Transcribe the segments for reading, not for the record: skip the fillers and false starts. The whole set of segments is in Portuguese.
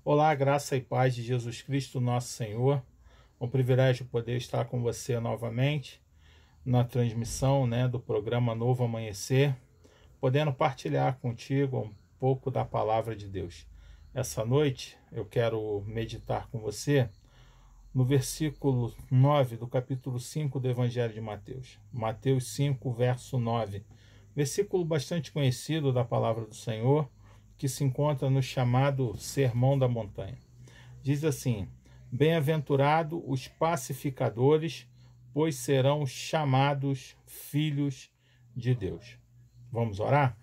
Olá, graça e paz de Jesus Cristo, nosso Senhor. É um privilégio poder estar com você novamente na transmissão, do programa Novo Amanhecer, podendo partilhar contigo um pouco da palavra de Deus. Essa noite eu quero meditar com você no versículo 9 do capítulo 5 do Evangelho de Mateus. Mateus 5, verso 9. Versículo bastante conhecido da palavra do Senhor, que se encontra no chamado Sermão da Montanha. Diz assim: bem-aventurado os pacificadores, pois serão chamados filhos de Deus. Vamos orar?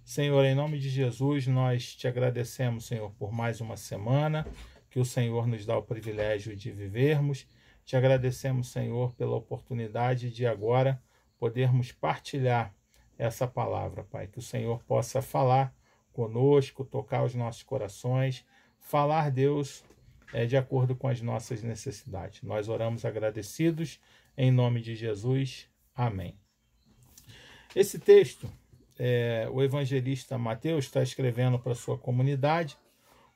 Senhor, em nome de Jesus, nós te agradecemos, Senhor, por mais uma semana que o Senhor nos dá o privilégio de vivermos. Te agradecemos, Senhor, pela oportunidade de agora podermos partilhar essa palavra, Pai. Que o Senhor possa falar conosco, tocar os nossos corações, falar, Deus, de acordo com as nossas necessidades. Nós oramos agradecidos, em nome de Jesus. Amém. Esse texto, o evangelista Mateus está escrevendo para a sua comunidade,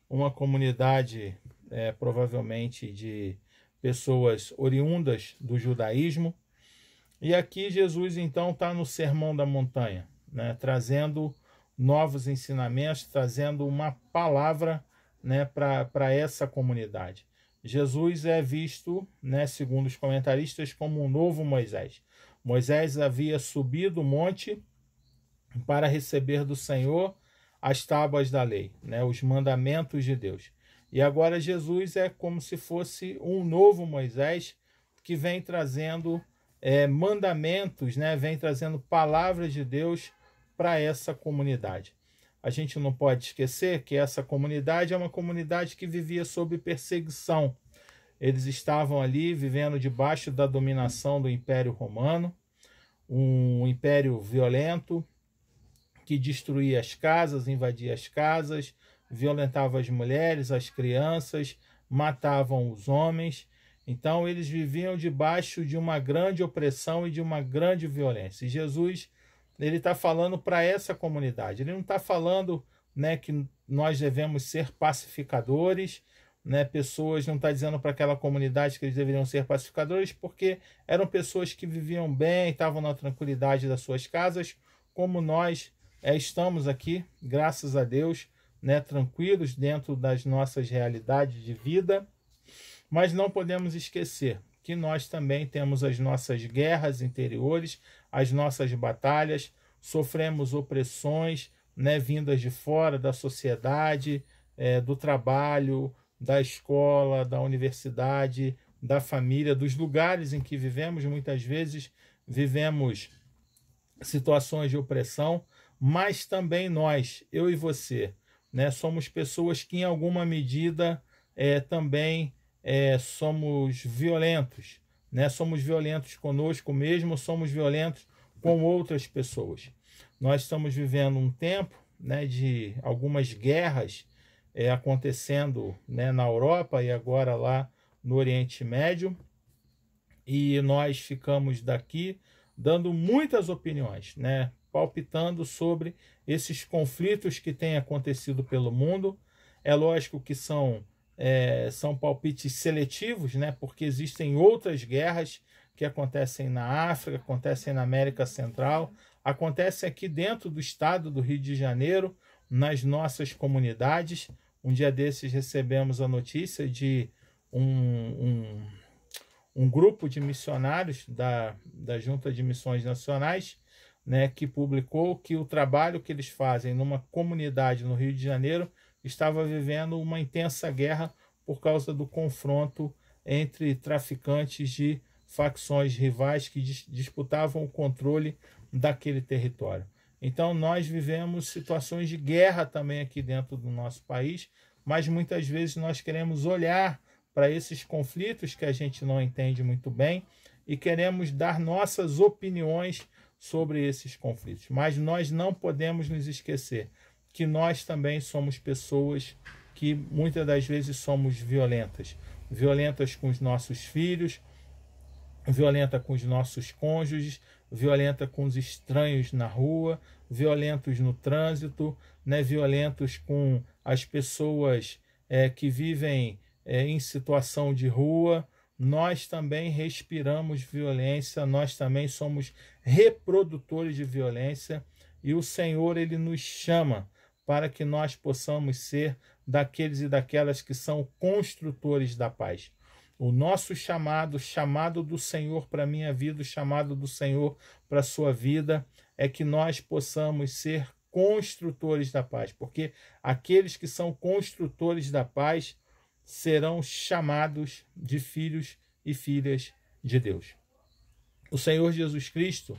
uma comunidade provavelmente de pessoas oriundas do judaísmo. E aqui Jesus, então, está no Sermão da Montanha, trazendo novos ensinamentos, trazendo uma palavra para essa comunidade. Jesus é visto, segundo os comentaristas, como um novo Moisés. Moisés havia subido o monte para receber do Senhor as tábuas da lei, os mandamentos de Deus. E agora Jesus é como se fosse um novo Moisés que vem trazendo mandamentos, vem trazendo palavras de Deus para essa comunidade. A gente não pode esquecer que essa comunidade é uma comunidade que vivia sob perseguição. Eles estavam ali vivendo debaixo da dominação do Império Romano, um império violento que destruía as casas, invadia as casas, violentava as mulheres, as crianças, matavam os homens. Então eles viviam debaixo de uma grande opressão e de uma grande violência. E Jesus, ele está falando para essa comunidade. Ele não está falando que nós devemos ser pacificadores, pessoas, não está dizendo para aquela comunidade que eles deveriam ser pacificadores, porque eram pessoas que viviam bem, estavam na tranquilidade das suas casas, como nós estamos aqui, graças a Deus, tranquilos dentro das nossas realidades de vida. Mas não podemos esquecer que nós também temos as nossas guerras interiores, as nossas batalhas, sofremos opressões vindas de fora da sociedade, do trabalho, da escola, da universidade, da família, dos lugares em que vivemos. Muitas vezes vivemos situações de opressão, mas também nós, eu e você, somos pessoas que em alguma medida também somos violentos, somos violentos conosco mesmo, somos violentos com outras pessoas. Nós estamos vivendo um tempo de algumas guerras acontecendo na Europa e agora lá no Oriente Médio, e nós ficamos daqui dando muitas opiniões, palpitando sobre esses conflitos que têm acontecido pelo mundo. É lógico que são palpites seletivos, porque existem outras guerras que acontecem na África, acontecem na América Central, acontecem aqui dentro do estado do Rio de Janeiro, nas nossas comunidades. Um dia desses recebemos a notícia de um grupo de missionários da Junta de Missões Nacionais, que publicou que o trabalho que eles fazem numa comunidade no Rio de Janeiro estava vivendo uma intensa guerra por causa do confronto entre traficantes de facções rivais que disputavam o controle daquele território. Então nós vivemos situações de guerra também aqui dentro do nosso país, mas muitas vezes nós queremos olhar para esses conflitos que a gente não entende muito bem e queremos dar nossas opiniões sobre esses conflitos. Mas nós não podemos nos esquecer que nós também somos pessoas que muitas das vezes somos violentas. Violentas com os nossos filhos, violenta com os nossos cônjuges, violenta com os estranhos na rua, violentos no trânsito, violentos com as pessoas que vivem em situação de rua. Nós também respiramos violência, nós também somos reprodutores de violência, e o Senhor, ele nos chama para que nós possamos ser daqueles e daquelas que são construtores da paz. O nosso chamado, chamado do Senhor para a minha vida, o chamado do Senhor para a sua vida, é que nós possamos ser construtores da paz, porque aqueles que são construtores da paz serão chamados de filhos e filhas de Deus. O Senhor Jesus Cristo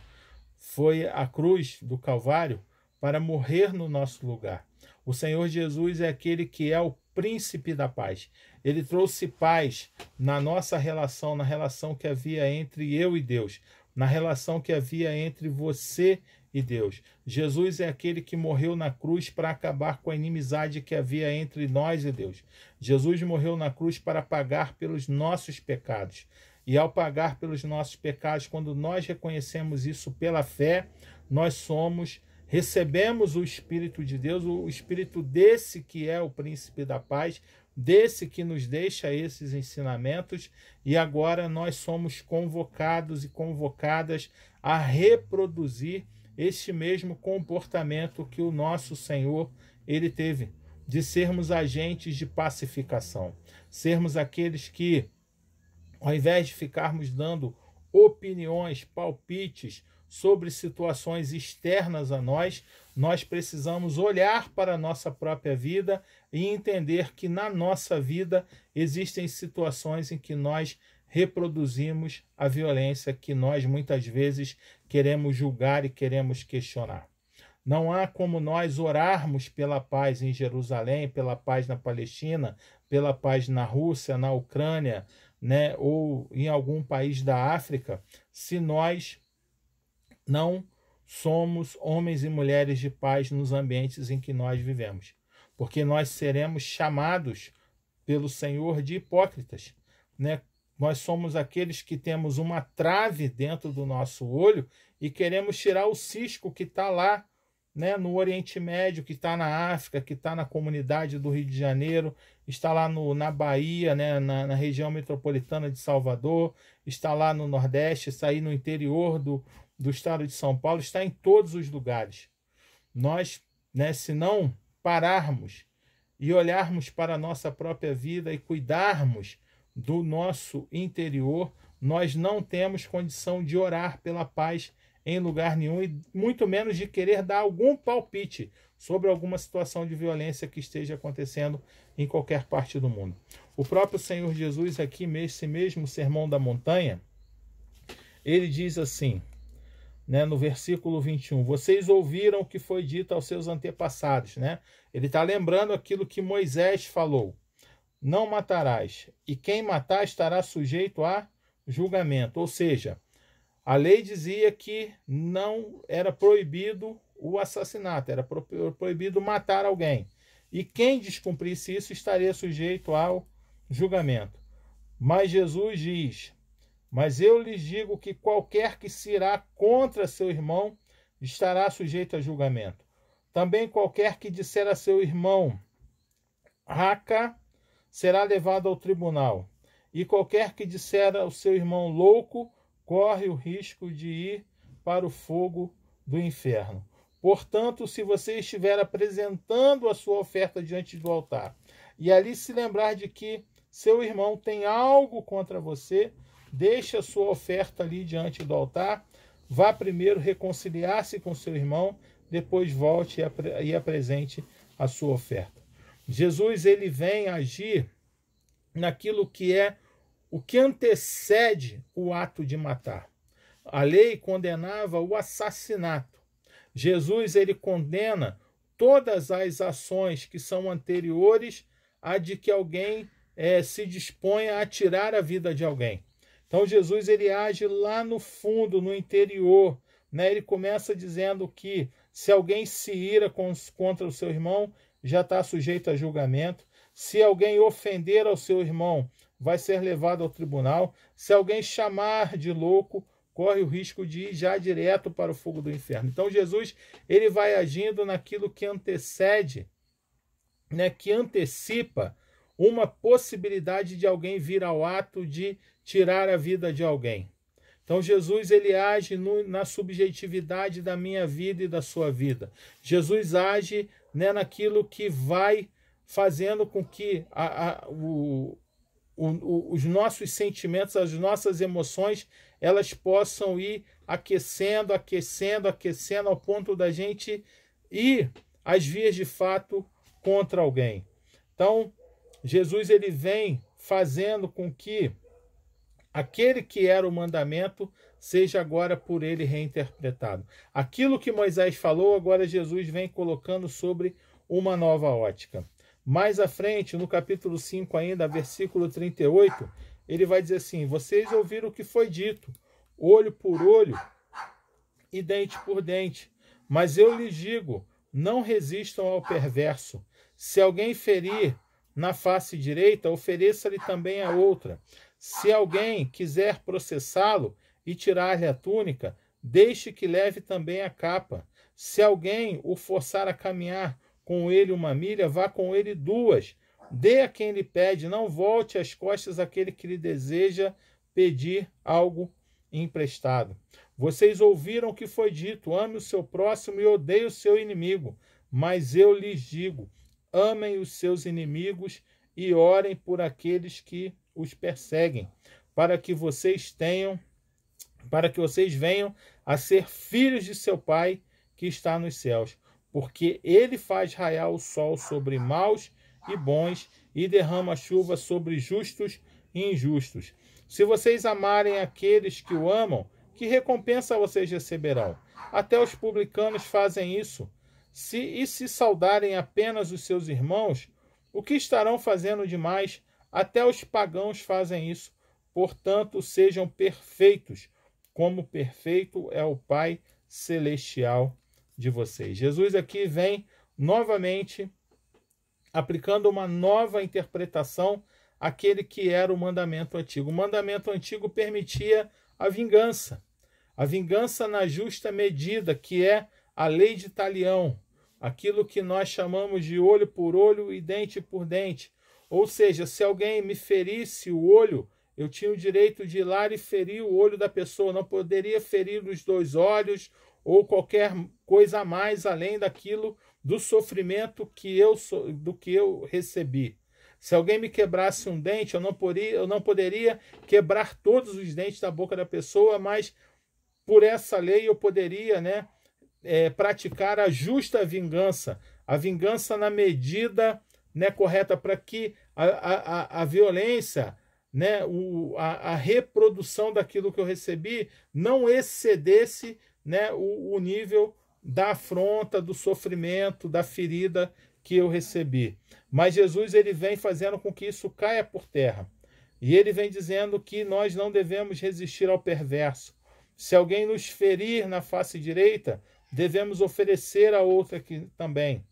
foi à cruz do Calvário para morrer no nosso lugar. O Senhor Jesus é aquele que é o príncipe da paz. Ele trouxe paz na nossa relação, na relação que havia entre eu e Deus, na relação que havia entre você e Deus. Jesus é aquele que morreu na cruz para acabar com a inimizade que havia entre nós e Deus. Jesus morreu na cruz para pagar pelos nossos pecados. E ao pagar pelos nossos pecados, quando nós reconhecemos isso pela fé, nós recebemos o Espírito de Deus, o Espírito desse que é o príncipe da paz, desse que nos deixa esses ensinamentos, e agora nós somos convocados e convocadas a reproduzir este mesmo comportamento que o nosso Senhor ele teve, de sermos agentes de pacificação, sermos aqueles que, ao invés de ficarmos dando opiniões, palpites sobre situações externas a nós, nós precisamos olhar para a nossa própria vida e entender que na nossa vida existem situações em que nós reproduzimos a violência que nós muitas vezes queremos julgar e queremos questionar. Não há como nós orarmos pela paz em Jerusalém, pela paz na Palestina, pela paz na Rússia, na Ucrânia, né, ou em algum país da África, se nós não somos homens e mulheres de paz nos ambientes em que nós vivemos. Porque nós seremos chamados pelo Senhor de hipócritas, né? Nós somos aqueles que temos uma trave dentro do nosso olho e queremos tirar o cisco que está lá, né, no Oriente Médio, que está na África, que está na comunidade do Rio de Janeiro, está lá na Bahia, né, na região metropolitana de Salvador, está lá no Nordeste, está aí no interior do estado de São Paulo, está em todos os lugares. Nós, né, se não pararmos e olharmos para a nossa própria vida e cuidarmos do nosso interior, nós não temos condição de orar pela paz em lugar nenhum, e muito menos de querer dar algum palpite sobre alguma situação de violência que esteja acontecendo em qualquer parte do mundo. O próprio Senhor Jesus aqui, nesse mesmo Sermão da Montanha, ele diz assim, né, no versículo 21, vocês ouviram o que foi dito aos seus antepassados, né? Ele está lembrando aquilo que Moisés falou, não matarás, e quem matar estará sujeito a julgamento, ou seja, a lei dizia que não era proibido o assassinato, era proibido matar alguém. E quem descumprisse isso estaria sujeito ao julgamento. Mas Jesus diz, mas eu lhes digo que qualquer que se irá contra seu irmão estará sujeito a julgamento. Também qualquer que disser a seu irmão, raca, será levado ao tribunal. E qualquer que disser ao seu irmão louco, corre o risco de ir para o fogo do inferno. Portanto, se você estiver apresentando a sua oferta diante do altar, e ali se lembrar de que seu irmão tem algo contra você, deixe a sua oferta ali diante do altar, vá primeiro reconciliar-se com seu irmão, depois volte e apresente a sua oferta. Jesus, ele vem agir naquilo que é o que antecede o ato de matar. A lei condenava o assassinato. Jesus, ele condena todas as ações que são anteriores a de que alguém se disponha a tirar a vida de alguém. Então Jesus, ele age lá no fundo, no interior, né? Ele começa dizendo que se alguém se ira contra o seu irmão, já está sujeito a julgamento. Se alguém ofender ao seu irmão, vai ser levado ao tribunal. Se alguém chamar de louco, corre o risco de ir já direto para o fogo do inferno. Então Jesus, ele vai agindo naquilo que antecede, né, que antecipa uma possibilidade de alguém vir ao ato de tirar a vida de alguém. Então Jesus ele age na subjetividade da minha vida e da sua vida. Jesus age, né, naquilo que vai fazendo com que os nossos sentimentos, as nossas emoções, elas possam ir aquecendo, aquecendo, aquecendo, ao ponto da gente ir às vias de fato contra alguém. Então, Jesus ele vem fazendo com que aquele que era o mandamento seja agora por ele reinterpretado. Aquilo que Moisés falou, agora Jesus vem colocando sobre uma nova ótica. Mais à frente, no capítulo 5 ainda, versículo 38, ele vai dizer assim: vocês ouviram o que foi dito, olho por olho e dente por dente. Mas eu lhes digo, não resistam ao perverso. Se alguém ferir na face direita, ofereça-lhe também a outra. Se alguém quiser processá-lo e tirar-lhe a túnica, deixe que leve também a capa. Se alguém o forçar a caminhar com ele 1 milha, vá com ele 2. Dê a quem lhe pede, não volte as costas àquele que lhe deseja pedir algo emprestado. Vocês ouviram o que foi dito, ame o seu próximo e odeie o seu inimigo. Mas eu lhes digo, amem os seus inimigos e orem por aqueles que os perseguem, para que vocês venham a ser filhos de seu Pai que está nos céus, porque ele faz raiar o sol sobre maus e bons e derrama chuva sobre justos e injustos. Se vocês amarem aqueles que o amam, que recompensa vocês receberão? Até os publicanos fazem isso. Se saudarem apenas os seus irmãos, o que estarão fazendo demais? Até os pagãos fazem isso. Portanto, sejam perfeitos, como perfeito é o Pai Celestial de vocês. Jesus aqui vem novamente aplicando uma nova interpretação àquele que era o mandamento antigo. O mandamento antigo permitia a vingança na justa medida, que é a lei de talião, aquilo que nós chamamos de olho por olho e dente por dente. Ou seja, se alguém me ferisse o olho, eu tinha o direito de ir lá e ferir o olho da pessoa, não poderia ferir os 2 olhos ou qualquer coisa a mais além daquilo do sofrimento que eu recebi. Se alguém me quebrasse um dente, eu não poderia quebrar todos os dentes da boca da pessoa, mas por essa lei eu poderia, né, praticar a justa vingança, a vingança na medida, né, correta, para que a violência, né, a reprodução daquilo que eu recebi não excedesse, né, o nível da afronta, do sofrimento, da ferida que eu recebi. Mas Jesus ele vem fazendo com que isso caia por terra. E ele vem dizendo que nós não devemos resistir ao perverso. Se alguém nos ferir na face direita, devemos oferecer a outra aqui também.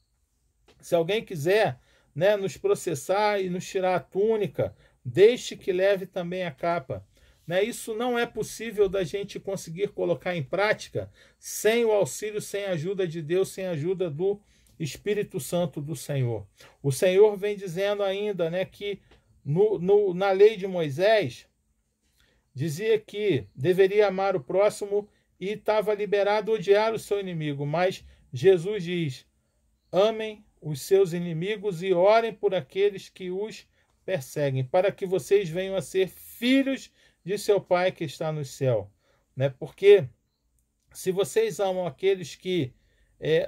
Se alguém quiser, né, nos processar e nos tirar a túnica, deixe que leve também a capa. Né? Isso não é possível da gente conseguir colocar em prática sem o auxílio, sem a ajuda de Deus, sem a ajuda do Espírito Santo do Senhor. O Senhor vem dizendo ainda, né, que na lei de Moisés dizia que deveria amar o próximo e estava liberado odiar o seu inimigo. Mas Jesus diz, amem os seus inimigos e orem por aqueles que os perseguem, para que vocês venham a ser filhos de seu Pai que está no céu. Né? Porque se vocês amam aqueles que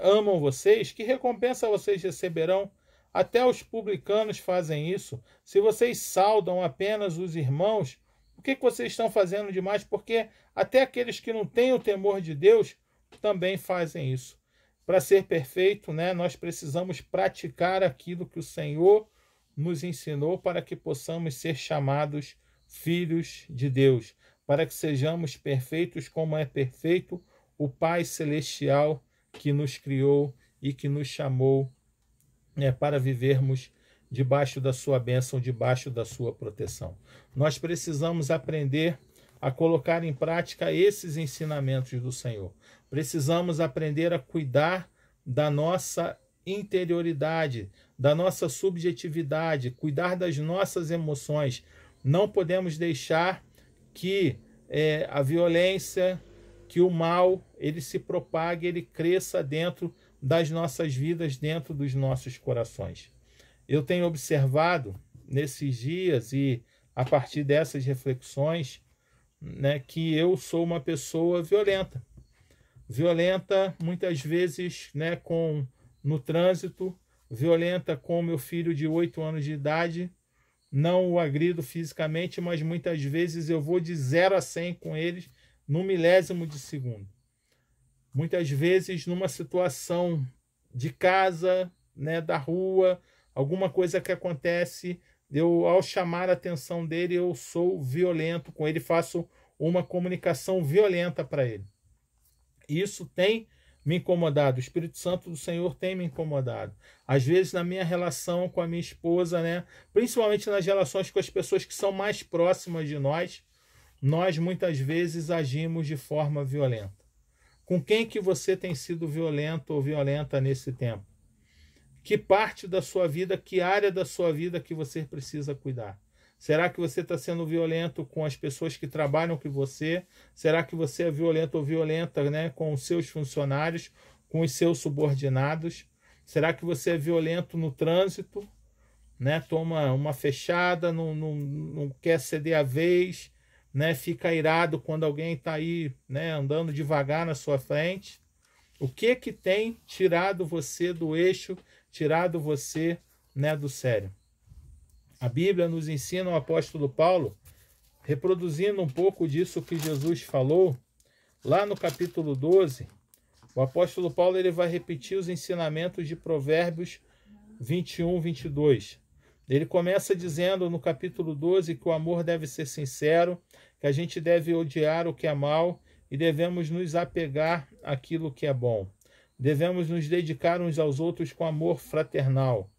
amam vocês, que recompensa vocês receberão? Até os publicanos fazem isso. Se vocês saudam apenas os irmãos, o que vocês estão fazendo demais? Porque até aqueles que não têm o temor de Deus também fazem isso. Para ser perfeito, né, nós precisamos praticar aquilo que o Senhor nos ensinou para que possamos ser chamados filhos de Deus, para que sejamos perfeitos como é perfeito o Pai Celestial que nos criou e que nos chamou, né, para vivermos debaixo da sua bênção, debaixo da sua proteção. Nós precisamos aprender a colocar em prática esses ensinamentos do Senhor. Precisamos aprender a cuidar da nossa interioridade, da nossa subjetividade, cuidar das nossas emoções. Não podemos deixar que a violência, que o mal, ele se propague, ele cresça dentro das nossas vidas, dentro dos nossos corações. Eu tenho observado nesses dias e a partir dessas reflexões, né, que eu sou uma pessoa violenta. Violenta muitas vezes, né, no trânsito, violenta com meu filho de 8 anos de idade. Não o agrido fisicamente, mas muitas vezes eu vou de 0 a 100 com eles num milésimo de segundo. Muitas vezes numa situação de casa, né, da rua, alguma coisa que acontece, eu, ao chamar a atenção dele, eu sou violento com ele, faço uma comunicação violenta para ele. Isso tem me incomodado, o Espírito Santo do Senhor tem me incomodado. Às vezes na minha relação com a minha esposa, né, principalmente nas relações com as pessoas que são mais próximas de nós muitas vezes agimos de forma violenta. Com quem que você tem sido violento ou violenta nesse tempo? Que parte da sua vida, que área da sua vida que você precisa cuidar? Será que você está sendo violento com as pessoas que trabalham com você? Será que você é violento ou violenta, né, com os seus funcionários, com os seus subordinados? Será que você é violento no trânsito? Né? Toma uma fechada, não quer ceder a vez, né? Fica irado quando alguém está aí, né, andando devagar na sua frente. O que tem tirado você do eixo, tirado você, né, do sério? A Bíblia nos ensina, o apóstolo Paulo, reproduzindo um pouco disso que Jesus falou, lá no capítulo 12, o apóstolo Paulo ele vai repetir os ensinamentos de Provérbios 21, 22. Ele começa dizendo no capítulo 12 que o amor deve ser sincero, que a gente deve odiar o que é mal e devemos nos apegar àquilo que é bom. Devemos nos dedicar uns aos outros com amor fraternal,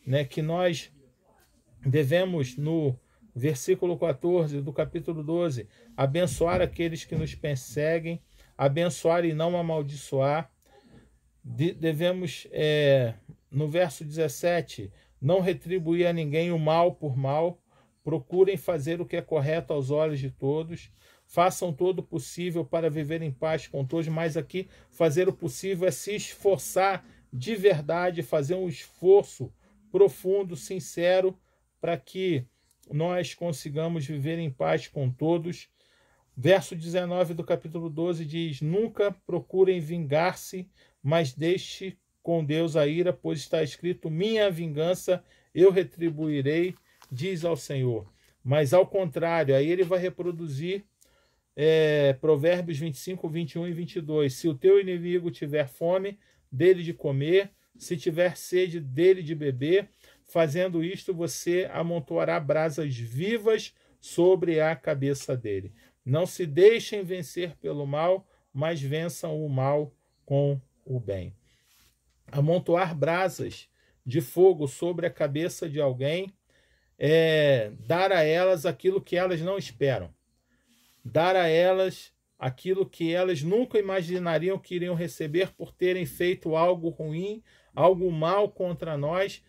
né? Que nós devemos, no versículo 14 do capítulo 12, abençoar aqueles que nos perseguem, abençoar e não amaldiçoar. Devemos, no verso 17, não retribuir a ninguém o mal por mal, procurem fazer o que é correto aos olhos de todos, façam todo o possível para viver em paz com todos, mas aqui fazer o possível é se esforçar de verdade, fazer um esforço profundo, sincero, para que nós consigamos viver em paz com todos. Verso 19 do capítulo 12 diz: nunca procurem vingar-se, mas deixe com Deus a ira, pois está escrito: minha vingança eu retribuirei, diz ao Senhor. Mas ao contrário, aí ele vai reproduzir Provérbios 25, 21 e 22. Se o teu inimigo tiver fome, dele de comer, se tiver sede, dele de beber, fazendo isto você amontoará brasas vivas sobre a cabeça dele. Não se deixem vencer pelo mal, mas vençam o mal com o bem. Amontoar brasas de fogo sobre a cabeça de alguém é dar a elas aquilo que elas não esperam. Dar a elas aquilo que elas nunca imaginariam que iriam receber por terem feito algo ruim, algo mal contra nós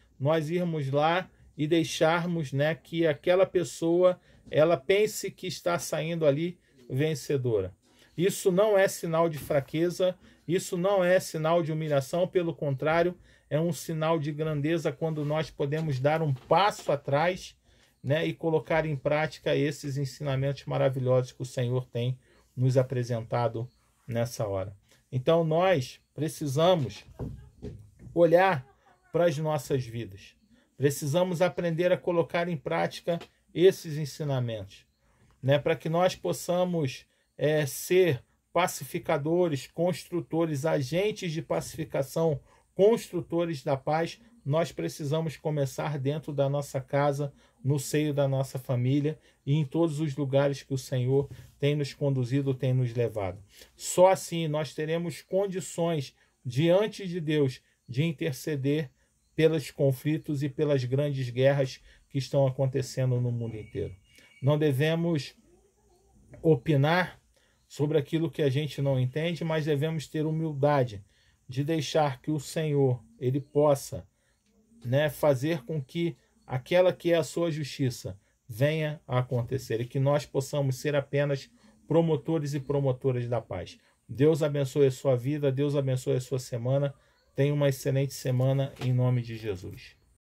irmos lá e deixarmos, né, que aquela pessoa ela pense que está saindo ali vencedora. Isso não é sinal de fraqueza, isso não é sinal de humilhação, pelo contrário, é um sinal de grandeza quando nós podemos dar um passo atrás, né, e colocar em prática esses ensinamentos maravilhosos que o Senhor tem nos apresentado nessa hora. Então nós precisamos olhar para as nossas vidas. Precisamos aprender a colocar em prática esses ensinamentos, né, para que nós possamos ser pacificadores, construtores, agentes de pacificação, construtores da paz. Nós precisamos começar dentro da nossa casa, no seio da nossa família e em todos os lugares que o Senhor tem nos conduzido, tem nos levado. Só assim nós teremos condições diante de Deus de interceder pelos conflitos e pelas grandes guerras que estão acontecendo no mundo inteiro. Não devemos opinar sobre aquilo que a gente não entende, mas devemos ter humildade de deixar que o Senhor ele possa né, fazer com que aquela que é a sua justiça venha a acontecer e que nós possamos ser apenas promotores e promotoras da paz. Deus abençoe a sua vida, Deus abençoe a sua semana. Tenha uma excelente semana em nome de Jesus.